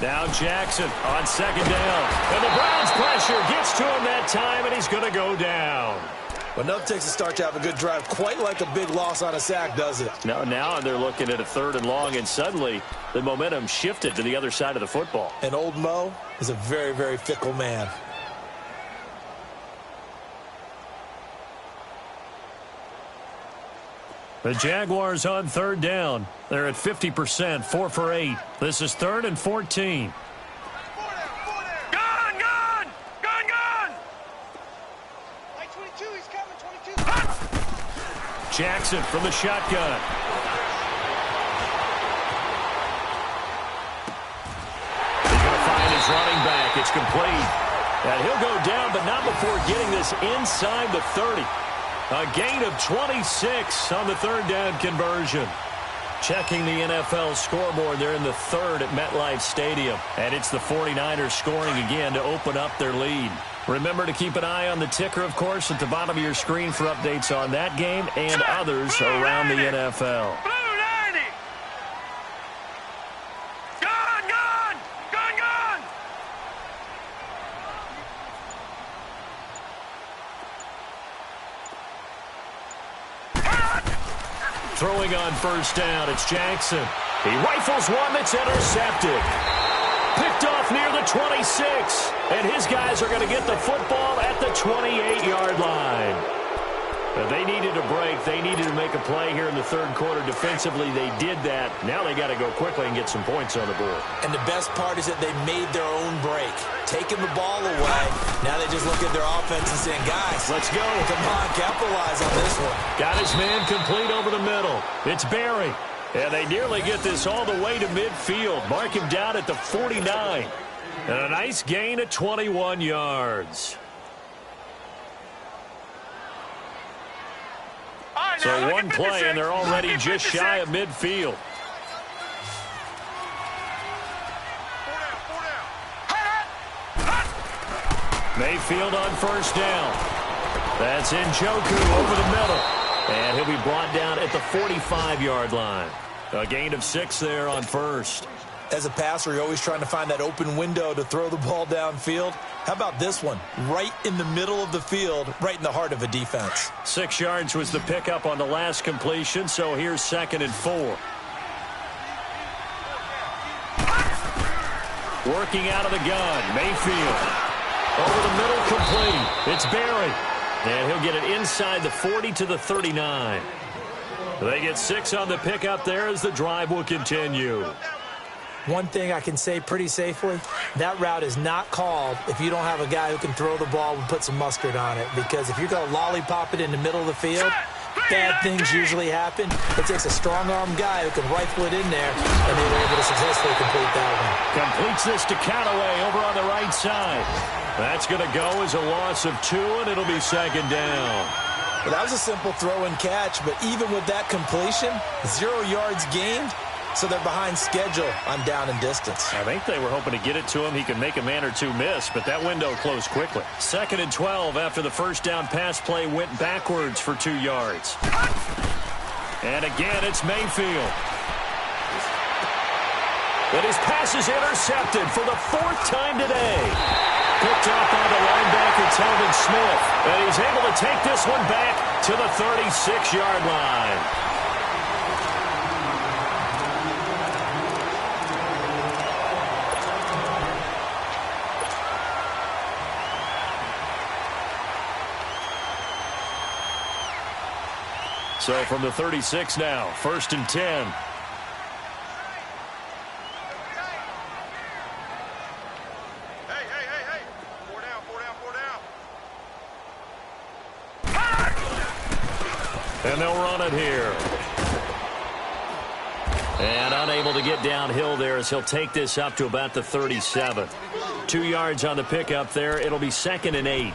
[SPEAKER 1] Now Jackson on second down. And the Browns pressure gets to him that time, and he's going to go down.
[SPEAKER 2] Well, enough takes a start to have a good drive, quite like a big loss on a sack, does it?
[SPEAKER 1] Now they're looking at a 3rd and long, and suddenly the momentum shifted to the other side of the football.
[SPEAKER 2] And old Mo is a very, very fickle man.
[SPEAKER 1] The Jaguars on 3rd down. They're at 50%, 4 for 8. This is 3rd and 14.
[SPEAKER 3] Gun! Like 22, he's coming, 22.
[SPEAKER 1] Jackson from the shotgun. He's going to find his running back. It's complete. And he'll go down, but not before getting this inside the 30. A gain of 26 on the 3rd down conversion. Checking the NFL scoreboard, they're in the 3rd at MetLife Stadium. And it's the 49ers scoring again to open up their lead. Remember to keep an eye on the ticker, of course, at the bottom of your screen for updates on that game and others around the NFL. Throwing on first down, it's Jackson. He rifles one that's intercepted. Picked off near the 26. And his guys are going to get the football at the 28-yard line. But they needed a break. They needed to make a play here in the 3rd quarter. Defensively, they did that. Now they got to go quickly and get some points on the board.
[SPEAKER 2] And the best part is that they made their own break. Taking the ball away. Now they just look at their offense and saying, guys, let's go. Come on, capitalize on this one.
[SPEAKER 1] Got his man complete over the middle. It's Barry. And they nearly get this all the way to midfield. Mark him down at the 49. And a nice gain of 21 yards. So one play, and they're already just shy of midfield. Mayfield on first down. That's Njoku over the middle. And he'll be brought down at the 45-yard line. A gain of 6 there on first.
[SPEAKER 2] As a passer, you're always trying to find that open window to throw the ball downfield. How about this one? Right in the middle of the field, right in the heart of a defense.
[SPEAKER 1] 6 yards was the pickup on the last completion, so here's 2nd and 4. Working out of the gun, Mayfield. Over the middle, complete. It's Barry. And he'll get it inside the 40 to the 39. They get 6 on the pickup there as the drive will continue.
[SPEAKER 2] One thing I can say pretty safely, that route is not called if you don't have a guy who can throw the ball and put some mustard on it. Because if you're going to lollipop it in the middle of the field, bad things usually happen. It takes a strong-arm guy who can rifle it in there, and they were able to successfully complete that one.
[SPEAKER 1] Completes this to Canale over on the right side. That's going to go as a loss of 2, and it'll be second down.
[SPEAKER 2] Well, that was a simple throw and catch, but even with that completion, 0 yards gained. So they're behind schedule on down and distance.
[SPEAKER 1] I think they were hoping to get it to him. He could make a man or two miss, but that window closed quickly. 2nd and 12 after the first down pass play went backwards for 2 yards. And again, it's Mayfield. But his pass is intercepted for the 4th time today. Picked up by the linebacker, Telvin Smith. And he's able to take this one back to the 36-yard line. So from the 36 now, 1st and 10.
[SPEAKER 3] Hey. 4 down.
[SPEAKER 1] And they'll run it here. And unable to get downhill there as he'll take this up to about the 37. 2 yards on the pickup there. It'll be 2nd and 8.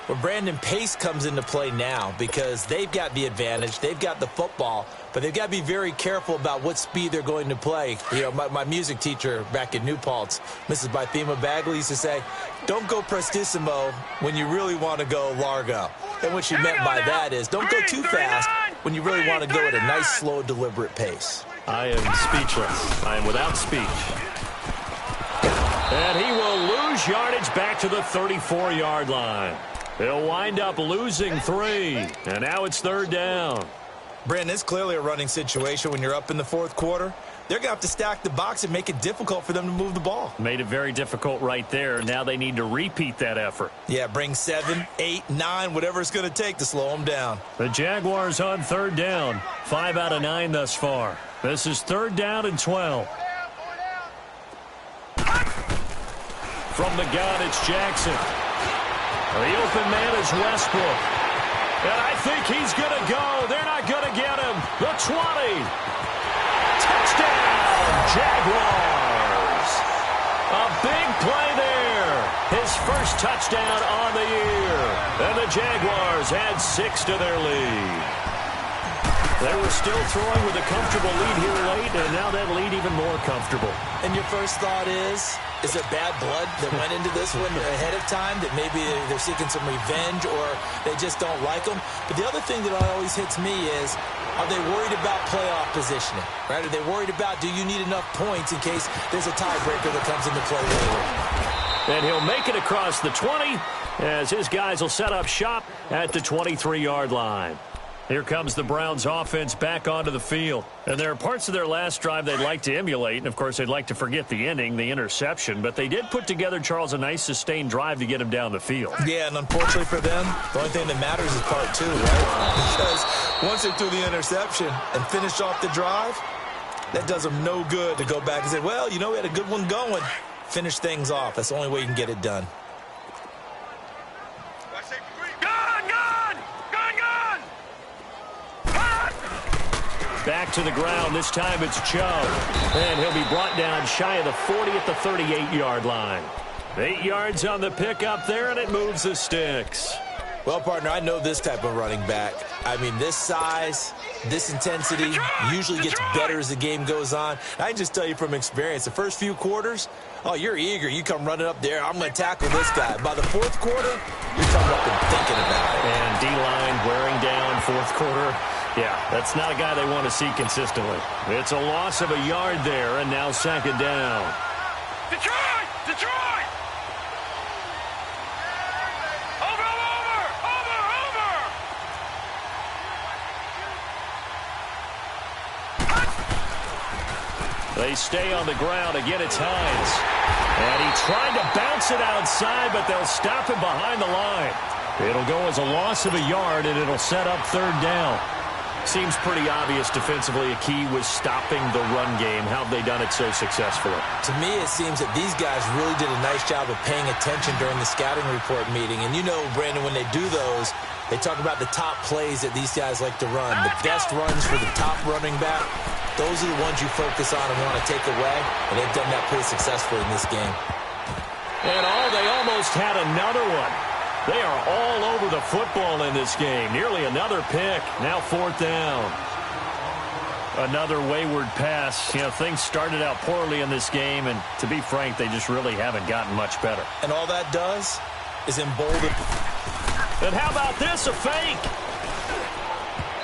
[SPEAKER 2] Well, Brandon, pace comes into play now because they've got the advantage. They've got the football, but they've got to be very careful about what speed they're going to play. You know, my music teacher back in New Paltz, Mrs. Bythema Bagley, used to say, don't go prestissimo when you really want to go largo. And what she meant by that is don't go too fast when you really want to go at a nice, slow, deliberate pace.
[SPEAKER 1] I am speechless. I am without speech. And he will lose yardage back to the 34-yard line. He'll wind up losing 3, and now it's 3rd down.
[SPEAKER 2] Brandon, it's clearly a running situation when you're up in the 4th quarter. They're going to have to stack the box and make it difficult for them to move the ball.
[SPEAKER 1] Made it very difficult right there. Now they need to repeat that effort.
[SPEAKER 2] Yeah, bring 7, 8, 9, whatever it's going to take to slow them down.
[SPEAKER 1] The Jaguars on 3rd down. 5 out of 9 thus far. This is 3rd down and 12. From the gun, it's Jackson. The open man is Westbrook. And I think he's going to go. They're not going to get him. The 20. Touchdown, Jaguars. A big play there. His first touchdown on the year. And the Jaguars add 6 to their lead. They were still throwing with a comfortable lead here late, and now that lead even more comfortable.
[SPEAKER 2] And your first thought is it bad blood that went into this one ahead of time, that maybe they're seeking some revenge or they just don't like them? But the other thing that always hits me is, are they worried about playoff positioning? Right? Are they worried about, do you need enough points in case there's a tiebreaker that comes into play later?
[SPEAKER 1] And he'll make it across the 20 as his guys will set up shop at the 23-yard line. Here comes the Browns offense back onto the field. And there are parts of their last drive they'd like to emulate. And, of course, they'd like to forget the ending, the interception. But they did put together, Charles, a nice sustained drive to get him down the field.
[SPEAKER 2] Yeah, and unfortunately for them, the only thing that matters is part 2, right? Because once they threw the interception and finished off the drive, that does them no good to go back and say, well, you know, we had a good one going. Finish things off. That's the only way you can get it done.
[SPEAKER 1] Back to the ground. This time it's Chubb. And he'll be brought down shy of the 40 at the 38-yard line. 8 yards on the pickup there, and it moves the sticks.
[SPEAKER 2] Well, partner, I know this type of running back. I mean, this size, this intensity usually gets better as the game goes on. I can just tell you from experience, the first few quarters, oh, you're eager. You come running up there. I'm going to tackle this guy. By the 4th quarter, you're coming up and thinking about it.
[SPEAKER 1] And D-line wearing down 4th quarter. Yeah, that's not a guy they want to see consistently. It's a loss of a yard there, and now 2nd down.
[SPEAKER 3] Detroit! Detroit! Over!
[SPEAKER 1] They stay on the ground. Again, it's Hines. And he tried to bounce it outside, but they'll stop him behind the line. It'll go as a loss of a yard, and it'll set up 3rd down. Seems pretty obvious defensively a key was stopping the run game. How have they done it so successfully?
[SPEAKER 2] To me, it seems that these guys really did a nice job of paying attention during the scouting report meeting. And you know, Brandon, when they do those, they talk about the top plays that these guys like to run. The best runs for the top running back, those are the ones you focus on and want to take away. And they've done that pretty successfully in this game.
[SPEAKER 1] And they almost had another one. They are all over the football in this game. Nearly another pick. Now 4th down. Another wayward pass. You know, things started out poorly in this game, and to be frank, they just really haven't gotten much better.
[SPEAKER 2] And all that does is embolden.
[SPEAKER 1] And how about this, a fake?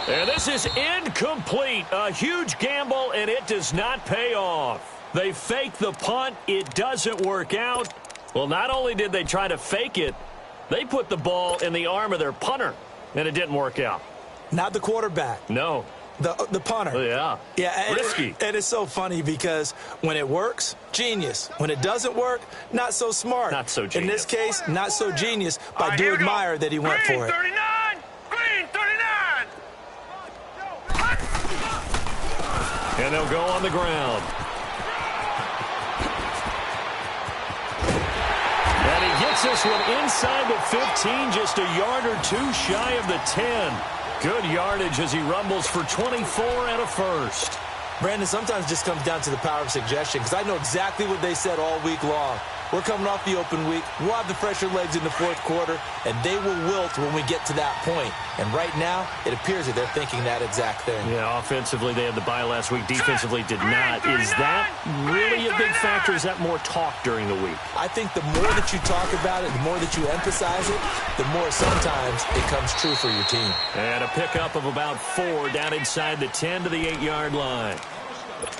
[SPEAKER 1] And this is incomplete. A huge gamble, and it does not pay off. They fake the punt. It doesn't work out. Well, not only did they try to fake it, they put the ball in the arm of their punter, and it didn't work out.
[SPEAKER 2] Not the quarterback.
[SPEAKER 1] No.
[SPEAKER 2] The punter.
[SPEAKER 1] Yeah.
[SPEAKER 2] Yeah.
[SPEAKER 1] Risky.
[SPEAKER 2] And it's so funny because when it works, genius. When it doesn't work, not so smart.
[SPEAKER 1] Not so genius.
[SPEAKER 2] In this case, not so genius, but I
[SPEAKER 3] Right,
[SPEAKER 2] do admire that he went
[SPEAKER 3] Green,
[SPEAKER 2] for it.
[SPEAKER 3] 39! Green, 39!
[SPEAKER 1] And they'll go on the ground. And he gets this one inside the 15, just a yard or two shy of the 10. Good yardage as he rumbles for 24 and a first.
[SPEAKER 2] Brandon, sometimes it just comes down to the power of suggestion because I know exactly what they said all week long. We're coming off the open week. We'll have the fresher legs in the 4th quarter, and they will wilt when we get to that point. And right now, it appears that they're thinking that exact thing.
[SPEAKER 1] Yeah, offensively, they had the bye last week. Defensively, did not. Is that really a big factor? Is that more talk during the week?
[SPEAKER 2] I think the more that you talk about it, the more that you emphasize it, the more sometimes it comes true for your team.
[SPEAKER 1] And a pickup of about 4 down inside the 10 to the 8-yard line.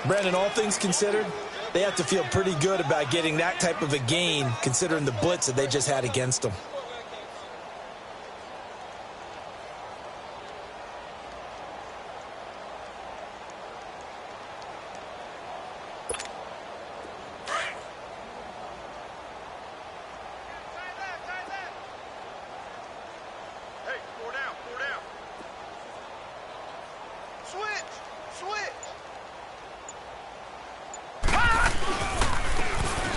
[SPEAKER 2] Brandon, all things considered, they have to feel pretty good about getting that type of a gain considering the blitz that they just had against them.
[SPEAKER 3] Hey, 4 down, 4 down. Switch, switch.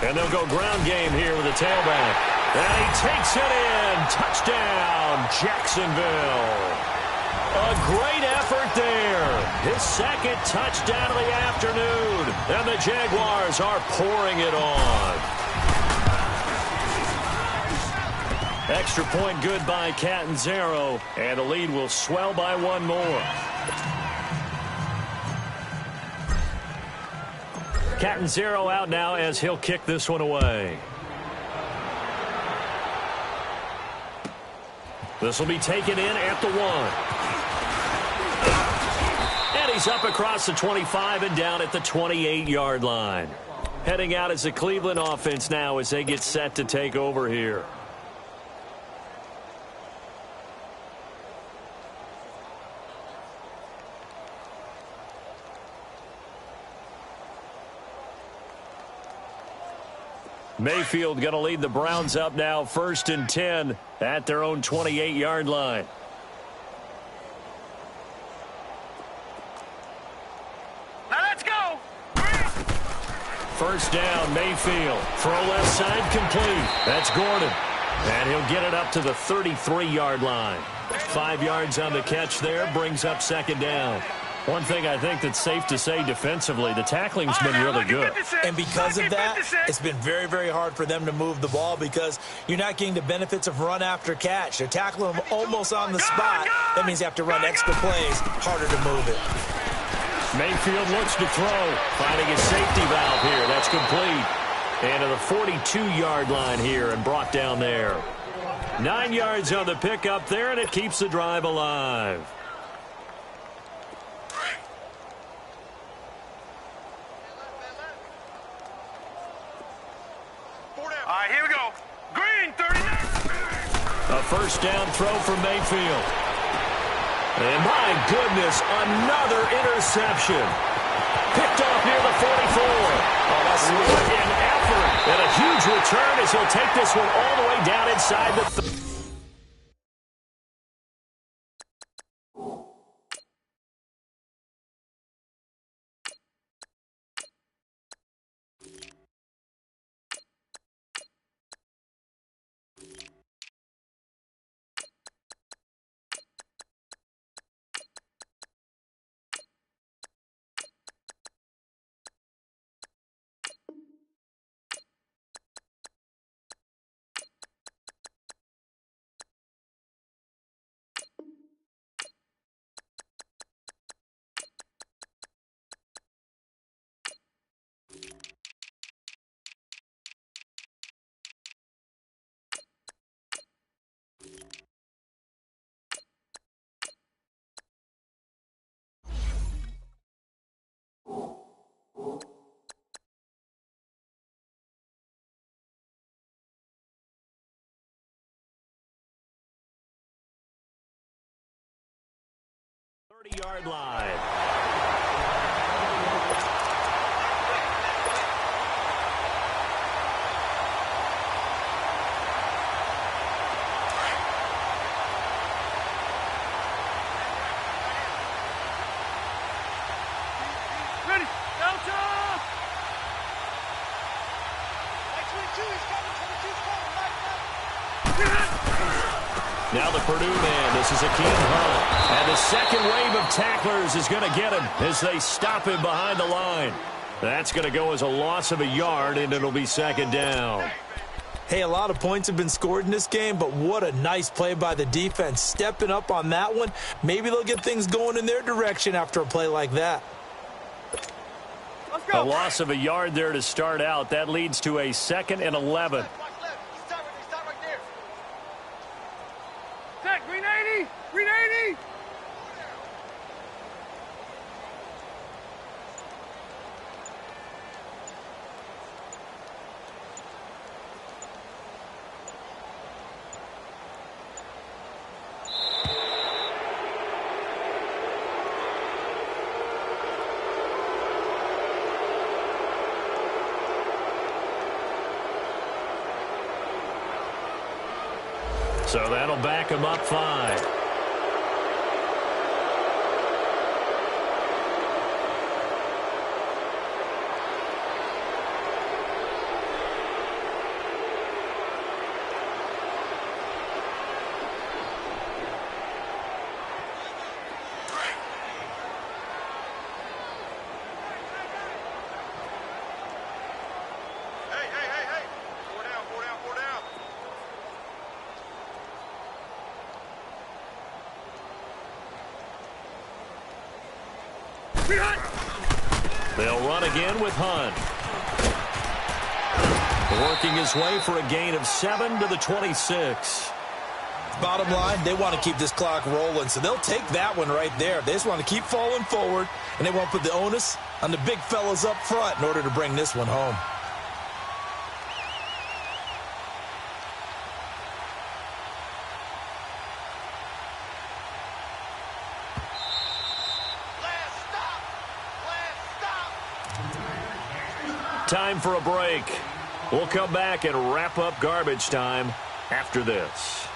[SPEAKER 1] And they'll go ground game here with a tailback. And he takes it in. Touchdown, Jacksonville. A great effort there. His second touchdown of the afternoon. And the Jaguars are pouring it on. Extra point good by Catanzaro. And the lead will swell by 1 more. Catanzaro out now as he'll kick this one away. This will be taken in at the 1. And he's up across the 25 and down at the 28-yard line. Heading out as the Cleveland offense now as they get set to take over here. Mayfield going to lead the Browns up now, 1st and 10 at their own 28-yard line.
[SPEAKER 3] Now let's go.
[SPEAKER 1] 1st down, Mayfield. Throw left side complete. That's Gordon. And he'll get it up to the 33-yard line. 5 yards on the catch there, brings up 2nd down. One thing I think that's safe to say defensively, the tackling's been really good.
[SPEAKER 2] And because of that, it's been very, very hard for them to move the ball because you're not getting the benefits of run after catch. They're tackling them almost on the spot. That means you have to run extra plays, harder to move it.
[SPEAKER 1] Mayfield looks to throw, finding his safety valve here. That's complete. And to the 42-yard line here and brought down there. 9 yards on the pickup there, and it keeps the drive alive.
[SPEAKER 3] All right, here we go. Green, 39.
[SPEAKER 1] A 1st down throw for Mayfield. And my goodness, another interception. Picked off near the 44. Oh, that's what an effort. And a huge return as he'll take this one all the way down inside the 30-yard line.
[SPEAKER 3] Ready, Delta!
[SPEAKER 1] Now the Purdue man, this is Akeem Hunt. And the second wave of tacklers is going to get him as they stop him behind the line. That's going to go as a loss of a yard, and it'll be second down.
[SPEAKER 2] Hey, a lot of points have been scored in this game, but what a nice play by the defense. Stepping up on that one. Maybe they'll get things going in their direction after a play like that.
[SPEAKER 3] Let's go.
[SPEAKER 1] A loss of a yard there to start out. That leads to a 2nd and 11.
[SPEAKER 3] Set, green 80! Green 80!
[SPEAKER 1] So that'll back him up 5.
[SPEAKER 3] Hey. 4 down, 4 down, 4 down.
[SPEAKER 1] They'll run again with Hunt. Working his way for a gain of 7 to the 26.
[SPEAKER 2] Bottom line, they want to keep this clock rolling, so they'll take that one right there. They just want to keep falling forward, and they won't put the onus on the big fellas up front in order to bring this one home.
[SPEAKER 1] Time for a break. We'll come back and wrap up garbage time after this.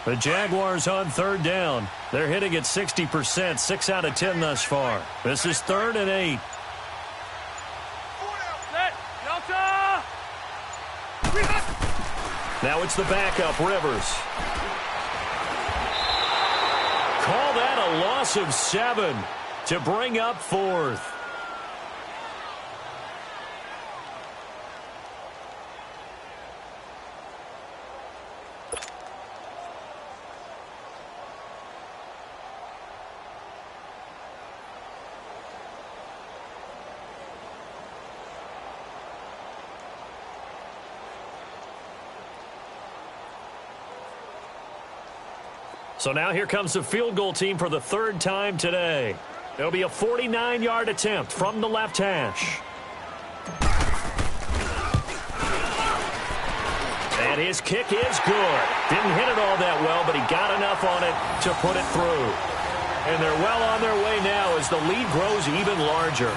[SPEAKER 1] The Jaguars on 3rd down. They're hitting at 60%, 6 out of 10 thus far. This is 3rd and 8.
[SPEAKER 3] Set, Delta!
[SPEAKER 1] Now it's the backup, Rivers. Call that a loss of 7 to bring up 4th. So now here comes the field goal team for the 3rd time today. It'll be a 49-yard attempt from the left hash. And his kick is good. Didn't hit it all that well, but he got enough on it to put it through. And they're well on their way now as the lead grows even larger.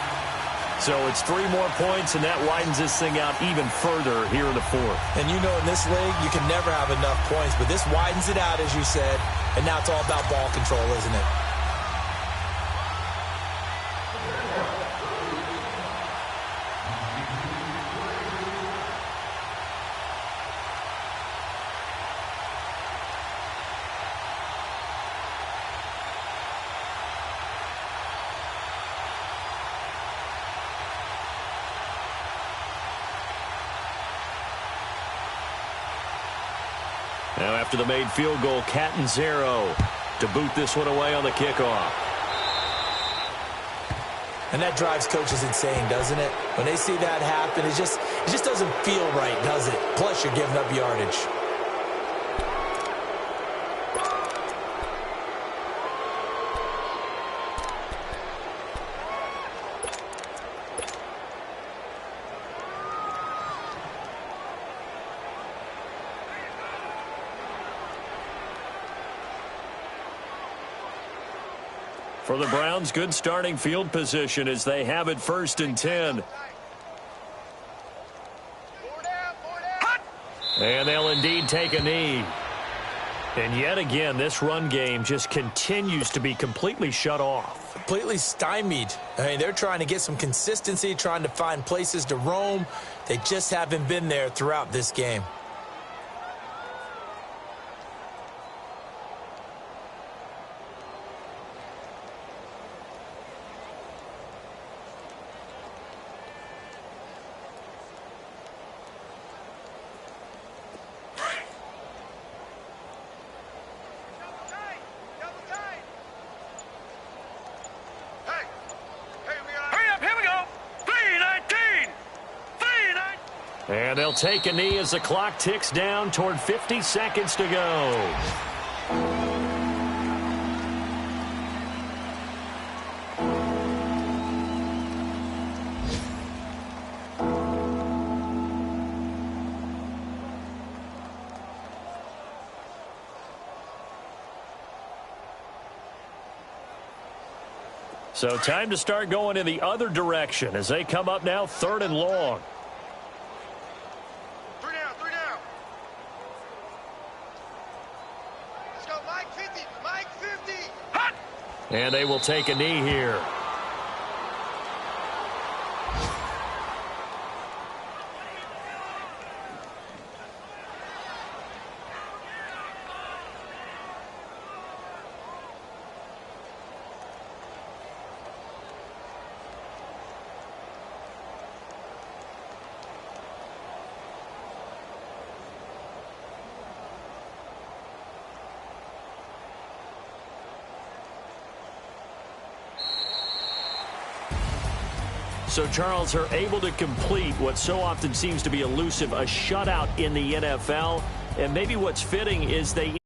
[SPEAKER 1] So it's 3 more points, and that widens this thing out even further here in the 4th.
[SPEAKER 2] And you know in this league, you can never have enough points, but this widens it out, as you said, and now it's all about ball control, isn't it?
[SPEAKER 1] Now after the made field goal, Catanzaro to boot this one away on the kickoff.
[SPEAKER 2] And that drives coaches insane, doesn't it? When they see that happen, it just doesn't feel right, does it? Plus, you're giving up yardage.
[SPEAKER 1] For the Browns, good starting field position as they have it 1st and 10. And they'll indeed take a knee. And yet again, this run game just continues to be completely shut off.
[SPEAKER 2] Completely stymied. I mean, they're trying to get some consistency, trying to find places to roam. They just haven't been there throughout this game.
[SPEAKER 1] And they'll take a knee as the clock ticks down toward 50 seconds to go. So time to start going in the other direction as they come up now 3rd and long. And they will take a knee here. So Charles are able to complete what so often seems to be elusive, a shutout in the NFL. And maybe what's fitting is they